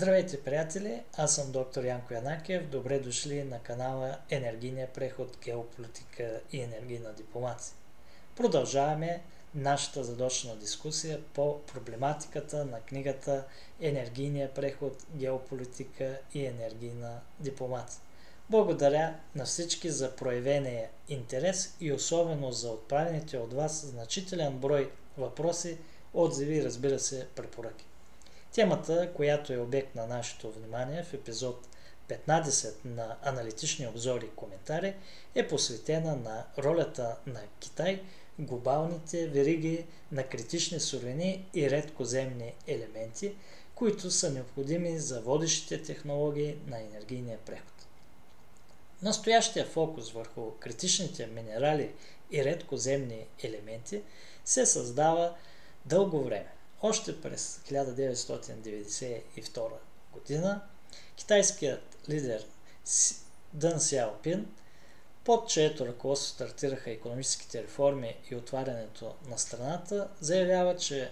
Здравейте, приятели! Аз съм доктор Янко Янакиев. Добре дошли на канала Енергийния преход, геополитика и енергийна дипломация. Продължаваме нашата задочна дискусия по проблематиката на книгата Енергийния преход, геополитика и енергийна дипломация. Благодаря на всички за проявения интерес и особено за отправените от вас значителен брой въпроси, отзиви и, разбира се, препоръки. Темата, която е обект на нашето внимание в епизод 15 на аналитични обзори и коментари, е посветена на ролята на Китай, глобалните вериги на критични суровини и редкоземни елементи, които са необходими за водещите технологии на енергийния преход. Настоящия фокус върху критичните минерали и редкоземни елементи се създава дълго време. Още през 1992 година китайският лидер Дън Сяопин, под чието ръководство стартираха икономическите реформи и отварянето на страната, заявява, че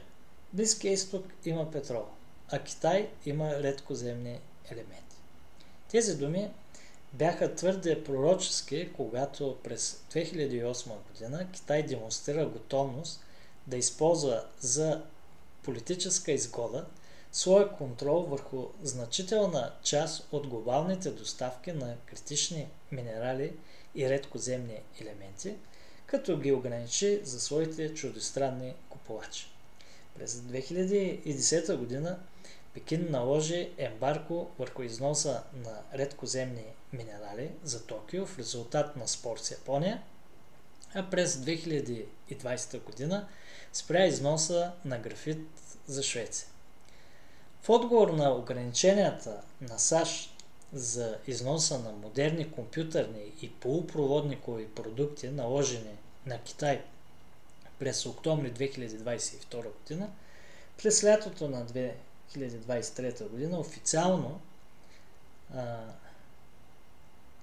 Близкия изток има петрол, а Китай има редкоземни елементи. Тези думи бяха твърде пророчески, когато през 2008 година Китай демонстрира готовност да използва за политическа изгода своя контрол върху значителна част от глобалните доставки на критични минерали и редкоземни елементи, като ги ограничи за своите чуждестранни купувачи. През 2010 година Пекин наложи ембарго върху износа на редкоземни минерали за Токио в резултат на спор с Япония, а през 2020 година спря износа на графит за Швеция. В отговор на ограниченията на САЩ за износа на модерни компютърни и полупроводникови продукти, наложени на Китай през октомври 2022 година, през лятото на 2023 година официално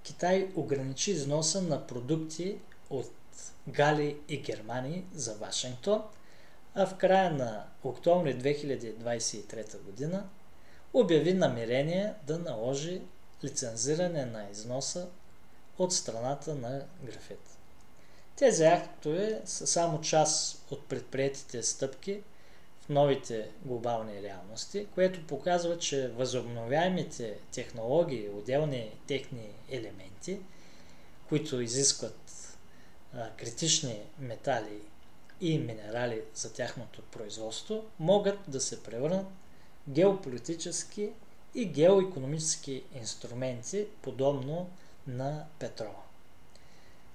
Китай ограничи износа на продукти от Гали и Германия за Вашингтон, а в края на октомври 2023 година обяви намерение да наложи лицензиране на износа от страната на графит. Тези актове са само част от предприетите стъпки в новите глобални реалности, което показва, че възобновяемите технологии, отделни техни елементи, които изискват критични метали и минерали за тяхното производство, могат да се превърнат в геополитически и геоикономически инструменти, подобно на петрола.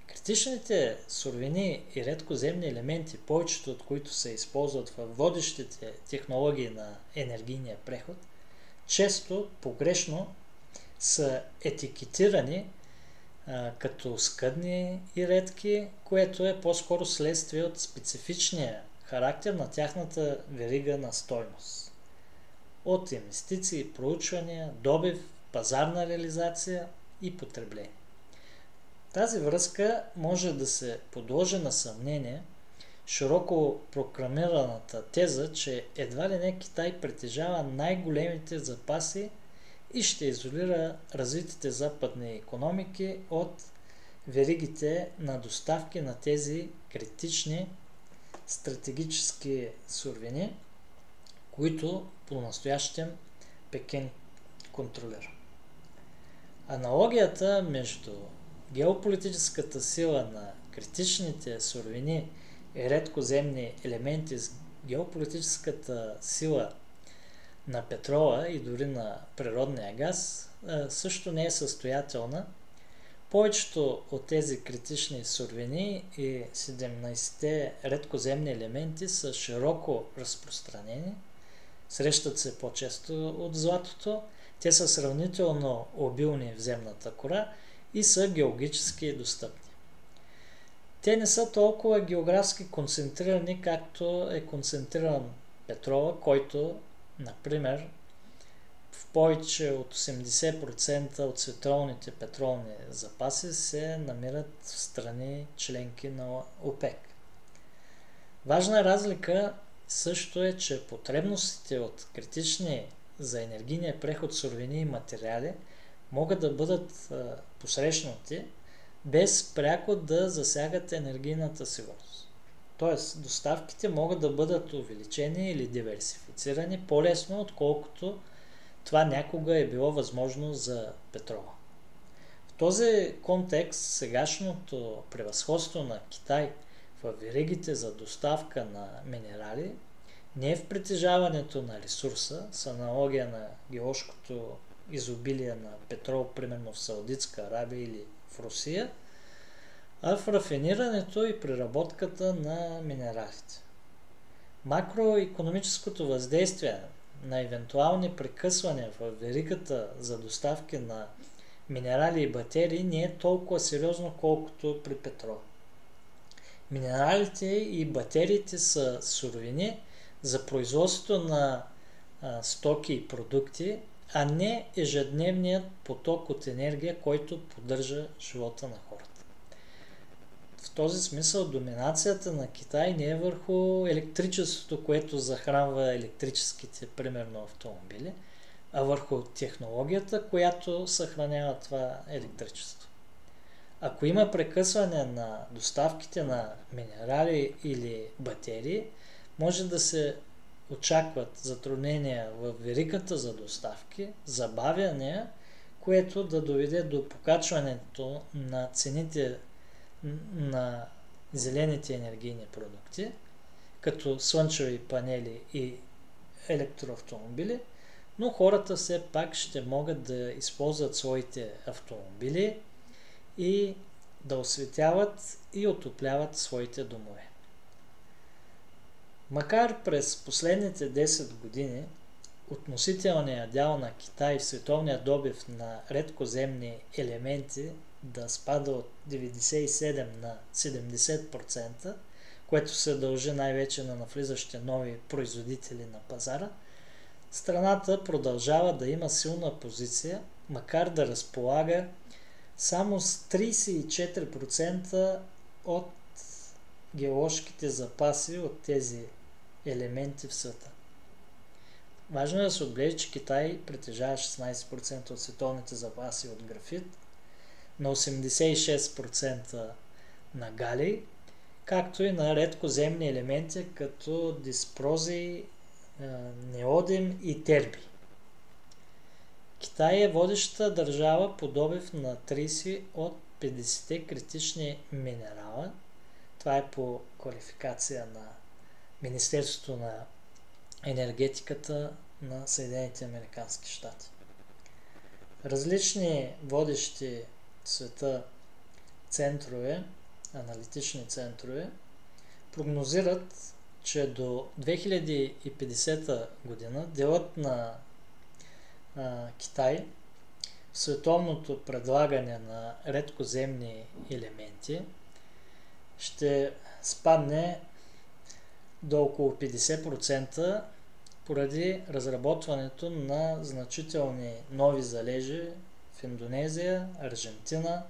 Критичните суровини и редкоземни елементи, повечето от които се използват в водещите технологии на енергийния преход, често погрешно са етикетирани като скъдни и редки, което е по-скоро следствие от специфичния характер на тяхната верига на стойност. От инвестиции, проучвания, добив, пазарна реализация и потребление. Тази връзка може да се подложи на съмнение широко прокламираната теза, че едва ли не Китай притежава най-големите запаси и ще изолира развитите западни икономики от веригите на доставки на тези критични стратегически суровини, които по-настоящем Пекин контролира. Аналогията между геополитическата сила на критичните суровини и редкоземни елементи с геополитическата сила на петрола и дори на природния газ също не е състоятелна. Повечето от тези критични суровини и 17-те редкоземни елементи са широко разпространени, срещат се по-често от златото, те са сравнително обилни в земната кора и са геологически достъпни. Те не са толкова географски концентрирани, както е концентриран петрола, който, например, в повече от 80% от световните петролни запаси се намират в страни членки на ОПЕК. Важна разлика също е, че потребностите от критични за енергийния преход суровини и материали могат да бъдат посрещнати без пряко да засягат енергийната сигурност. Тоест, доставките могат да бъдат увеличени или диверсифицирани по-лесно, отколкото това някога е било възможно за петрола. В този контекст сегашното превъзходство на Китай в веригите за доставка на минерали не е в притежаването на ресурса, с аналогия на геоложкото изобилие на петрол, примерно в Саудитска Арабия или в Русия, а в рафинирането и преработката на минералите. Макроикономическото въздействие на евентуални прекъсвания в веригата за доставки на минерали и батерии не е толкова сериозно, колкото при петрола. Минералите и батериите са суровини за производството на стоки и продукти, а не ежедневният поток от енергия, който поддържа живота на хората. В този смисъл доминацията на Китай не е върху електричеството, което захранва електрическите, примерно, автомобили, а върху технологията, която съхранява това електричество. Ако има прекъсване на доставките на минерали или батерии, може да се очакват затруднения в веригата за доставки, забавяния, което да доведе до покачването на цените на зелените енергийни продукти, като слънчеви панели и електроавтомобили, но хората все пак ще могат да използват своите автомобили и да осветяват и отопляват своите домове. Макар през последните 10 години относителният дял на Китай в световния добив на редкоземни елементи да спада от 97 на 70%, което се дължи най-вече на навлизащите нови производители на пазара, страната продължава да има силна позиция, макар да разполага само с 34% от геоложките запаси от тези елементи в света. Важно е да се отбележи, че Китай притежава 16% от световните запаси от графит, на 86% на галий, както и на редкоземни елементи като диспрозий, неодим и терби. Китай е водещата държава по добив на 30 от 50 критични минерала. Това е по квалификация на Министерството на енергетиката на Съединените американски щати. Различни водещи в света центрове, аналитични центрове, прогнозират, че до 2050 година делът на Китай в световното предлагане на редкоземни елементи ще спадне до около 50% поради разработването на значителни нови залежи в Индонезия, Аржентина,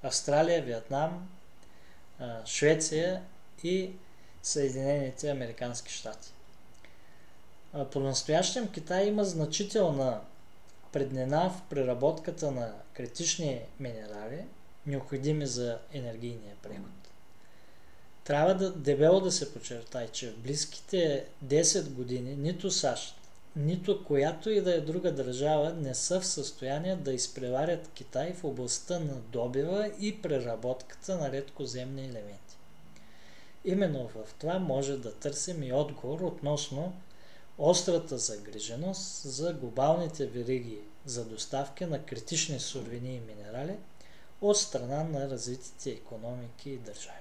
Австралия, Виетнам, Швеция и Съединените американски щати. По-настоящем Китай има значителна преднина в преработката на критични минерали, необходими за енергийния преход. Трябва дебело да се подчертае, че в близките 10 години нито САЩ, нито която и да е друга държава не са в състояние да изпреварят Китай в областта на добива и преработката на редкоземни елементи. Именно в това може да търсим и отговор относно острата загриженост за глобалните вериги за доставки на критични суровини и минерали от страна на развитите икономики и държави.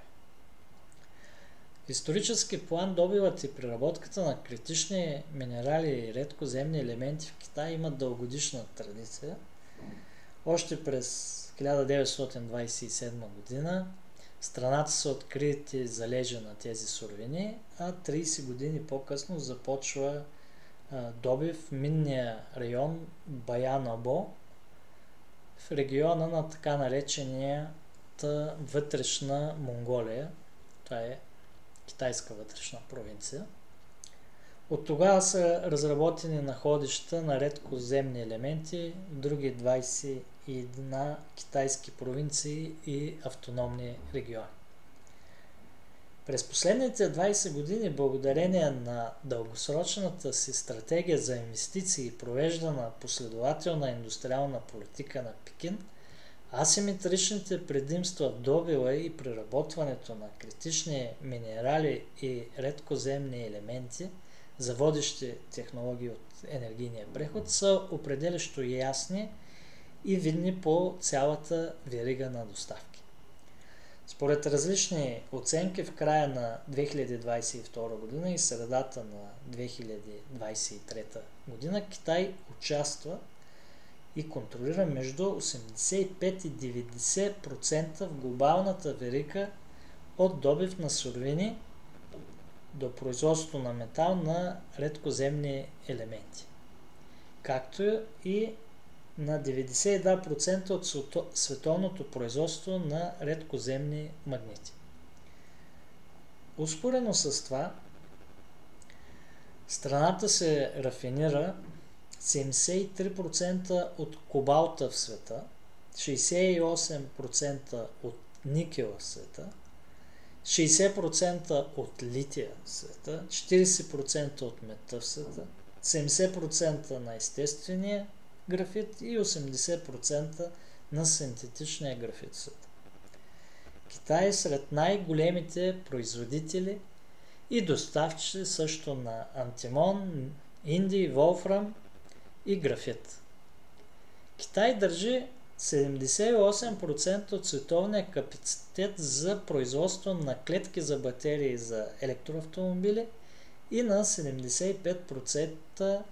В исторически план добивът и преработката на критични минерали и редкоземни елементи в Китай имат дългогодишна традиция. Още през 1927 година в страната са открити залежи на тези суровини, а 30 години по-късно започва добив в минния район Баян-Або в региона на така наречената вътрешна Монголия. Това е китайска вътрешна провинция. От тогава са разработени находища на редкоземни елементи в други 21 китайски провинции и автономни региони. През последните 20 години, благодарение на дългосрочната си стратегия за инвестиции и провеждана последователна индустриална политика на Пекин, асиметричните предимства в добива и преработването на критични минерали и редкоземни елементи за водещи технологии от енергийния преход са определящо ясни и видни по цялата верига на доставки. Според различни оценки в края на 2022 година и средата на 2023 година Китай участва и контролира между 85 и 90% в глобалната верига от добив на суровини до производство на метал на редкоземни елементи, както и на 92% от световното производство на редкоземни магнити. Успоредно с това, страната се рафинира 73% от кобалта в света, 68% от никела в света, 60% от лития в света, 40% от медта в света, 70% на естествения графит и 80% на синтетичния графит в света. Китай е сред най-големите производители и доставчици също на антимон, индий, волфрам и графит. Китай държи 78% от световния капацитет за производство на клетки за батерии за електроавтомобили и на 75%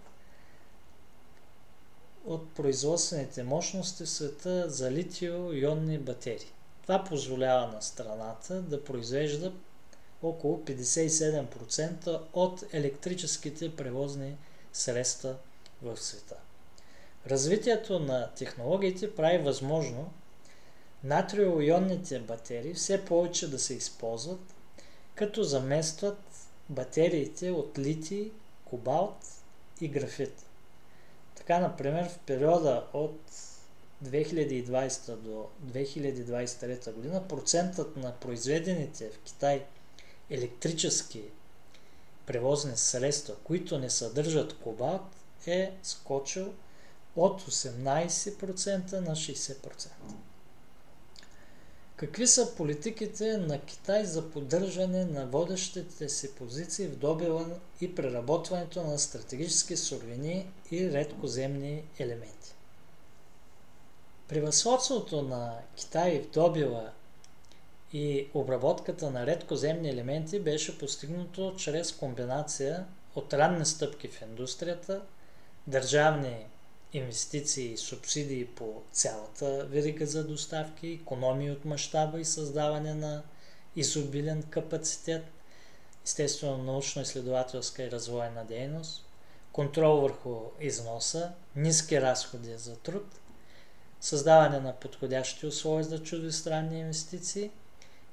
от производствените мощности в света за литио-ионни батерии. Това позволява на страната да произвежда около 57% от електрическите превозни средства в света. Развитието на технологиите прави възможно натрио-ионните батерии все повече да се използват, като заместват батериите от литий, кобалт и графит. Така, например, в периода от 2020 до 2023 година процентът на произведените в Китай електрически превозни средства, които не съдържат кобалт, е скочил от 18% на 60%. Какви са политиките на Китай за поддържане на водещите си позиции в добива и преработването на стратегически суровини и редкоземни елементи? Превъзходството на Китай в добива и обработката на редкоземни елементи беше постигнато чрез комбинация от ранни стъпки в индустрията, държавни инвестиции и субсидии по цялата верига за доставки, икономии от мащаба и създаване на изобилен капацитет, естествено научно-изследователска и развойна дейност, контрол върху износа, ниски разходи за труд, създаване на подходящи условия за чуждестранни инвестиции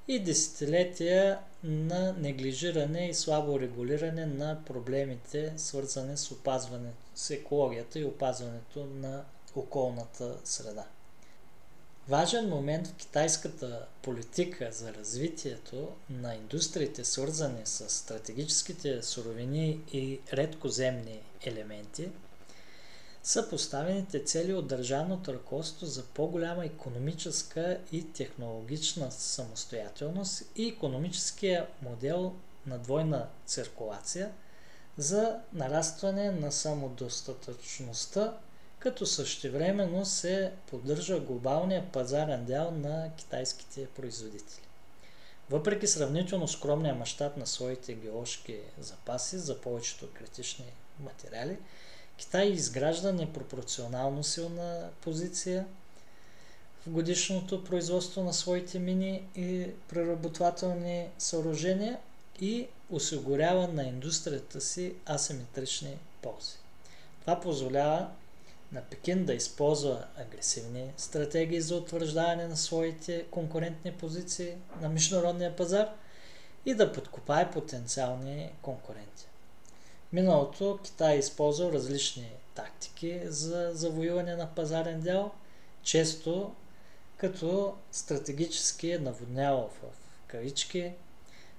и десетилетия на неглижиране и слабо регулиране на проблемите, свързани с опазването, с екологията и опазването на околната среда. Важен момент в китайската политика за развитието на индустриите, свързани с стратегическите суровини и редкоземни елементи, са поставените цели от държавното ръководство за по-голяма икономическа и технологична самостоятелност и икономическия модел на двойна циркулация за нарастване на самодостатъчността, като същевременно се поддържа глобалния пазарен дял на китайските производители. Въпреки сравнително скромния мащаб на своите геоложки запаси за повечето критични материали, Китай изгражда непропорционално силна позиция в годишното производство на своите мини и преработвателни съоръжения и осигурява на индустрията си асиметрични ползи. Това позволява на Пекин да използва агресивни стратегии за утвърждаване на своите конкурентни позиции на международния пазар и да подкопае потенциални конкуренти. миналото Китай е използвал различни тактики за завоюване на пазарен дял, често като стратегически е наводнявал в кавички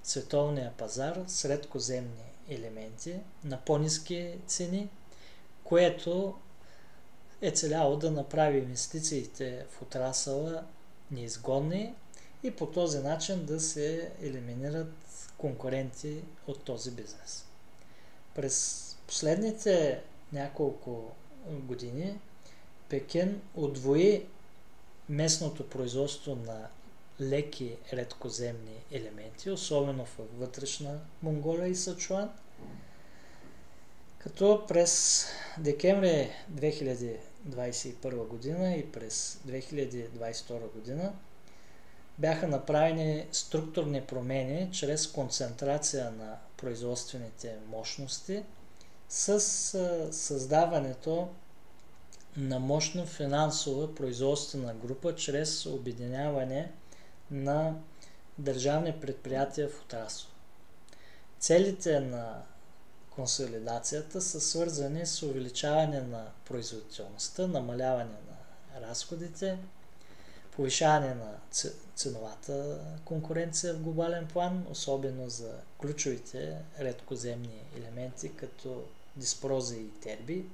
световния пазар с редкоземни елементи на по-ниски цени, което е целяло да направи инвестициите в отрасъла неизгодни и по този начин да се елиминират конкуренти от този бизнес. През последните няколко години Пекин удвои местното производство на леки редкоземни елементи, особено в вътрешна Монголия и Сычуан, като през декември 2021 година и през 2022 година бяха направени структурни промени чрез концентрация на производствените мощности с създаването на мощна финансова производствена група чрез обединяване на държавни предприятия в отрасъл. Целите на консолидацията са свързани с увеличаване на производителността, намаляване на разходите, повишаване на ценовата конкуренция в глобален план, особено за ключовите редкоземни елементи като диспрози и терби,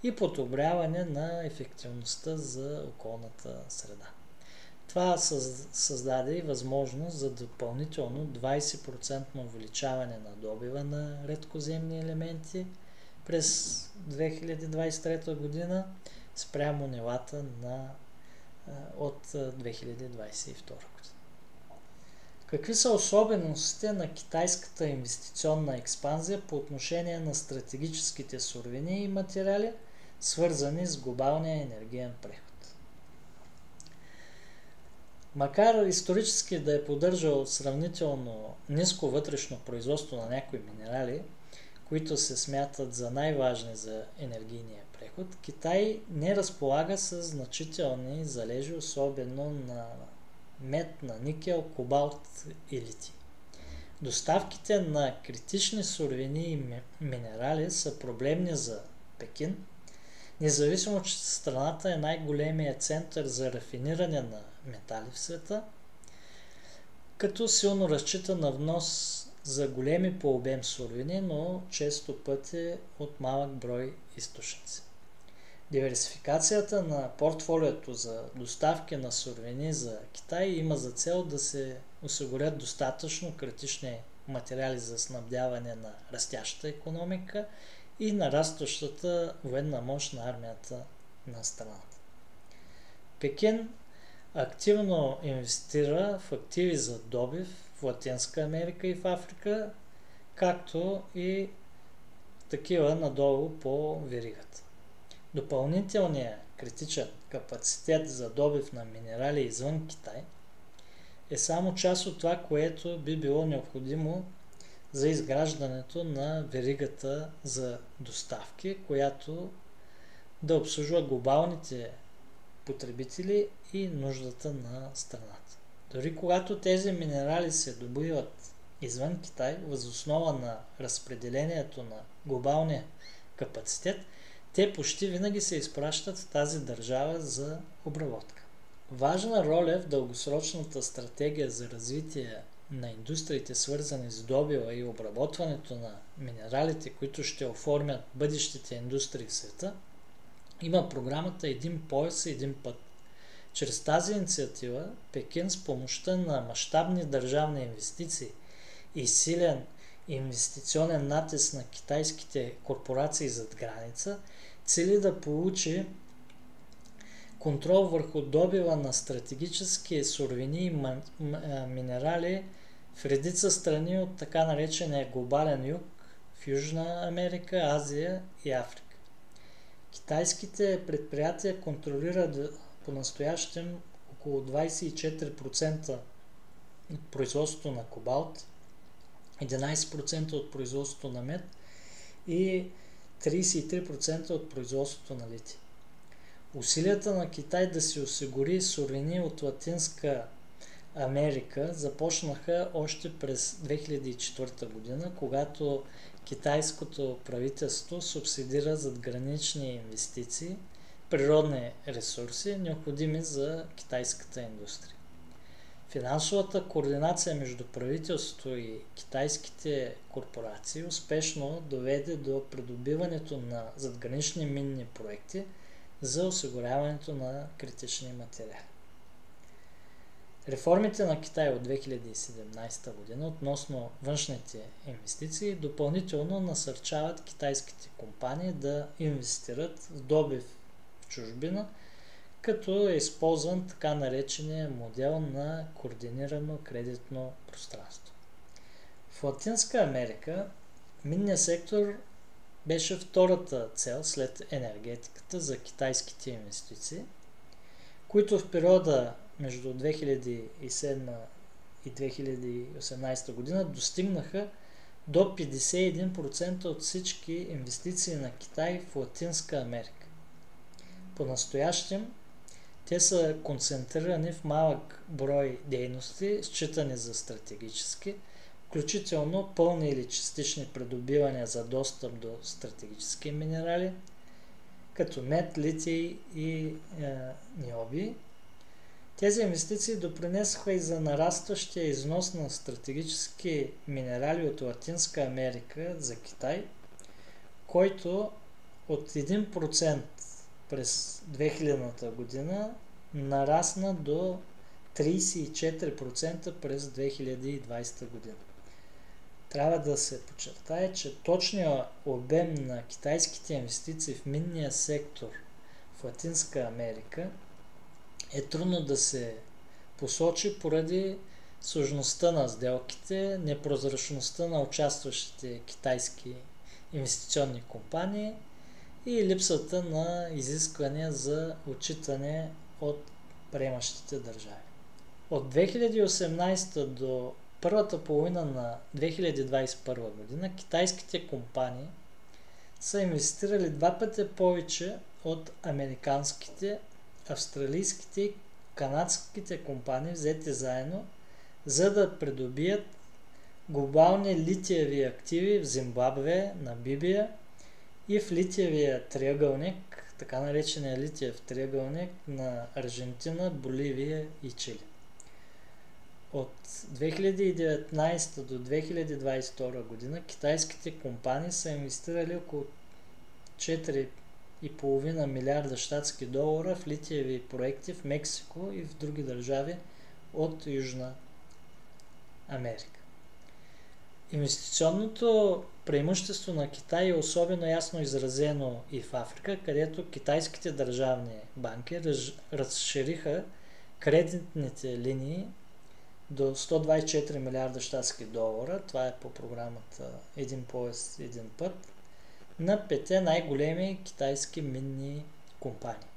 и подобряване на ефективността за околната среда. Това създаде и възможност за допълнително 20% увеличаване на добива на редкоземни елементи през 2023 година спрямо нивата от 2022 година. Какви са особеностите на китайската инвестиционна експанзия по отношение на стратегическите суровини и материали, свързани с глобалния енергиен преход? Макар исторически да е поддържал сравнително ниско вътрешно производство на някои минерали, които се смятат за най-важни за енергийния преход, Китай не разполага с значителни залежи, особено на мед, на никел, кобалт и литий. Доставките на критични суровини и минерали са проблемни за Пекин, независимо, че страната е най-големият център за рафиниране на метали в света, като силно разчита на внос за големи по обем суровини, но често пъти от малък брой източници. Диверсификацията на портфолиото за доставки на суровини за Китай има за цел да се осигурят достатъчно критични материали за снабдяване на растящата икономика и нарастващата военна мощ на армията на страната. Пекин активно инвестира в активи за добив в Латинска Америка и в Африка, както и такива надолу по веригата. Допълнителният критичен капацитет за добив на минерали извън Китай е само част от това, което би било необходимо за изграждането на веригата за доставки, която да обслужва глобалните потребители и нуждата на страната. Дори когато тези минерали се добиват извън Китай, въз основа на разпределението на глобалния капацитет, те почти винаги се изпращат в тази държава за обработка. Важна роля в дългосрочната стратегия за развитие на индустриите, свързани с добива и обработването на минералите, които ще оформят бъдещите индустрии в света, има програмата Един пояс, един път. Чрез тази инициатива Пекин с помощта на мащабни държавни инвестиции и силен инвестиционен натиск на китайските корпорации зад граница цели да получи контрол върху добива на стратегически суровини и минерали в редица страни от така наречения глобален юг в Южна Америка, Азия и Африка. Китайските предприятия контролират по-настоящем около 24% от производството на кобалт, 11% от производството на мед и 33% от производството на литий. Усилията на Китай да се осигури суровини от Латинска Америка започнаха още през 2004 година, когато китайското правителство субсидира задгранични инвестиции, природни ресурси, необходими за китайската индустрия. Финансовата координация между правителството и китайските корпорации успешно доведе до придобиването на задгранични минни проекти за осигуряването на критични материали. Реформите на Китай от 2017 година относно външните инвестиции допълнително насърчават китайските компании да инвестират в добив в чужбина, като е използван така наречения модел на координирано кредитно пространство. В Латинска Америка минният сектор беше втората цел след енергетиката за китайските инвестиции, които в периода между 2007 и 2018 година достигнаха до 51% от всички инвестиции на Китай в Латинска Америка. По-настоящем те са концентрирани в малък брой дейности, считани за стратегически, включително пълни или частични придобивания за достъп до стратегически минерали, като мед, литий и ниоби. Тези инвестиции допринесоха и за нарастващия износ на стратегически минерали от Латинска Америка за Китай, който от 1% през 2000 година нарасна до 34% през 2020 година. Трябва да се подчертае, че точният обем на китайските инвестиции в минния сектор в Латинска Америка е трудно да се посочи поради сложността на сделките, непрозрачността на участващите китайски инвестиционни компании и липсата на изисквания за отчитане от приемащите държави. От 2018 до първата половина на 2021 година китайските компании са инвестирали 2 пъти повече от американските, австралийските и канадските компании взети заедно, за да придобият глобални литиеви активи в Зимбабве, Намибия и в литиевия триъгълник, така наречения литиев триъгълник на Аржентина, Боливия и Чили. От 2019 до 2022 година китайските компании са инвестирали около 4,5 милиарда щатски долара в литиеви проекти в Мексико и в други държави от Южна Америка. Инвестиционното преимущество на Китай е особено ясно изразено и в Африка, където китайските държавни банки разшириха кредитните линии до 124 милиарда щатски долара, това е по програмата един пояс, един път, на 5 най-големи китайски минни компании.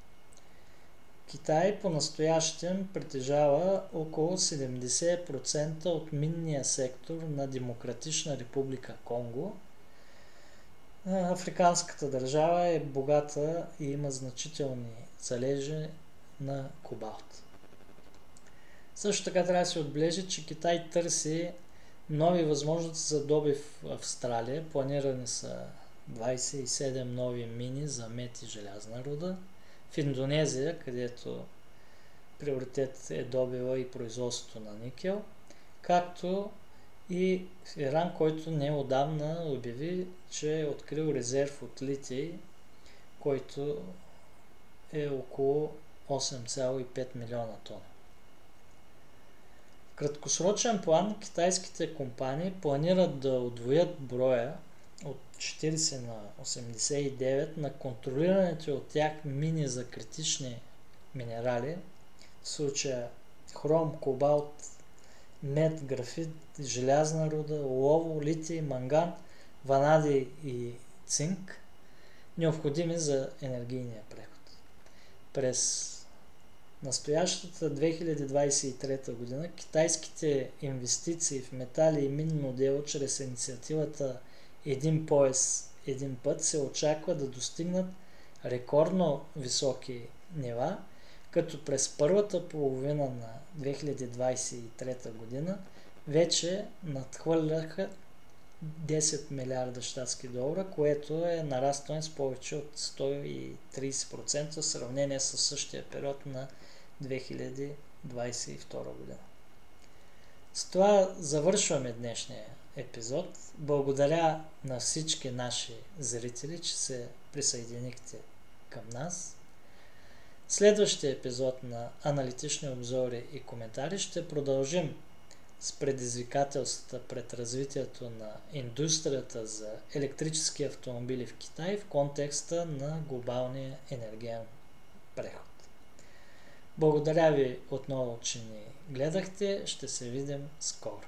Китай по-настоящем притежава около 70% от минния сектор на Демократична република Конго. Африканската държава е богата и има значителни залежи на кобалт. Също така трябва да се отбележи, че Китай търси нови възможности за добив в Австралия. Планирани са 27 нови мини за мед и желязна руда. В Индонезия, където приоритет е добива и производството на никел, както и в Иран, който неотдавна обяви, че е открил резерв от литий, който е около 8,5 милиона тона. В краткосрочен план китайските компании планират да удвоят броя от 40 на 89 на контролираните от тях мини за критични минерали, в случая хром, кобалт, мед, графит, желязна руда, олово, литий, манган, ванади и цинк, необходими за енергийния преход. През настоящата 2023 година китайските инвестиции в метали и минно дело чрез инициативата Един пояс, един път се очаква да достигнат рекордно високи нива, като през първата половина на 2023 година вече надхвърляха 10 милиарда щатски долара, което е нарастване с повече от 130% в сравнение с същия период на 2022 година. С това завършваме днешния епизод. Благодаря на всички наши зрители, че се присъединихте към нас. Следващия епизод на аналитични обзори и коментари ще продължим с предизвикателствата пред развитието на индустрията за електрически автомобили в Китай в контекста на глобалния енергиен преход. Благодаря ви отново, че ни гледахте. Ще се видим скоро.